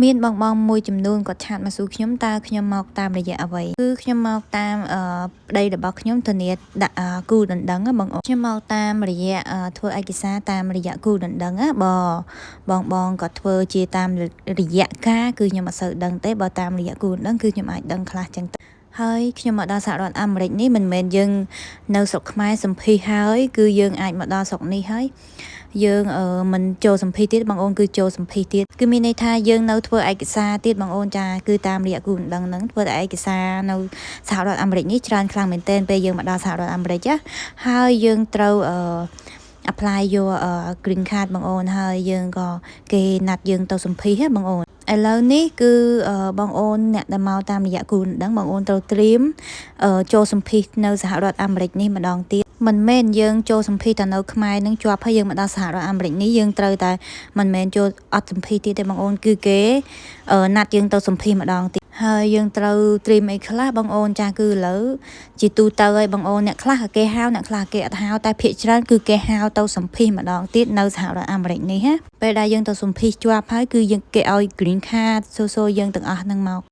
មានបងបងមួយចំនួនគាត់ឆាតមកសួរខ្ញុំតើខ្ញុំមកតាមរយៈអ្វីគឺខ្ញុំមកតាមប្តីរបស់ខ្ញុំធានាដាក់គូដណ្ដឹងបងអូនខ្ញុំមកតាមរយៈធ្វើឯកសារតាមរយៈគូដណ្ដឹងបងគាត់ធ្វើជាតាមរយៈការគឺខ្ញុំអត់សូវដឹងទេបើតាមរយៈគូដណ្ដឹងគឺខ្ញុំអាចដឹងខ្លះចឹងទៅហើយខ្ញុំមកដល់សហរដ្ឋអាមេរិកនេះមិនមែនយើងនៅស្រុកខ្មែរសម្ភាសហើយគឺយើងអាចមកដល់ស្រុកនេះហើយយើងមិនចូលសម្ភាសទៀតបងអូនគឺចូលសម្ភាសទៀតគឺមានន័យថាយើងនៅធ្វើឯកសារទៀតបងអូនចាគឺតាមរយៈគូដណ្ដឹងហ្នឹងធ្វើតែឯកសារនៅសហរដ្ឋអាមេរិកនេះច្រើនខ្លាំងមែនទែនពេលយើងមកដល់សហរដ្ឋអាមេរិកហើយយើងត្រូវapply យក green card បងអូនហើយយើងក៏គេណាត់យើងទៅសម្ភាសបងអូនឥឡូវនេះគឺបងអូនអ្នកដែលមកតាមរយៈគូដណ្ដឹងបងអូនត្រូវត្រៀមចូលសម្ភាសនៅសហរដ្ឋអាមេរិកនេះម្ដងទៀតមិនមែនយើងចូលសម្ភាសតែនៅខ្មែរនឹងជាប់ហើយយើងមកដល់សហរដ្ឋអាមេរិកនេះយើងត្រូវតែមិនមែនចូលអត់សម្ភាសទៀតទេបងអូនគឺគេណាត់យើងទៅសម្ភាសម្ដងទៀតហើយយើងត្រូវត្រៀមអីខ្លះបងអូនចាគឺឥឡូវជាទូទៅហើយបងអូនអ្នកខ្លះគេហៅអ្នកខ្លះគេអត់ហៅតែភាគច្រើនគឺគេហៅទៅសម្ភាសម្ដងទៀតនៅសហរដ្ឋអាមេរិកនេះពេលដែលយើងទៅសម្ភាសជាប់ហើយគឺយើងគេឲ្យ green card សូយើងទាំងអស់ហ្នឹងមក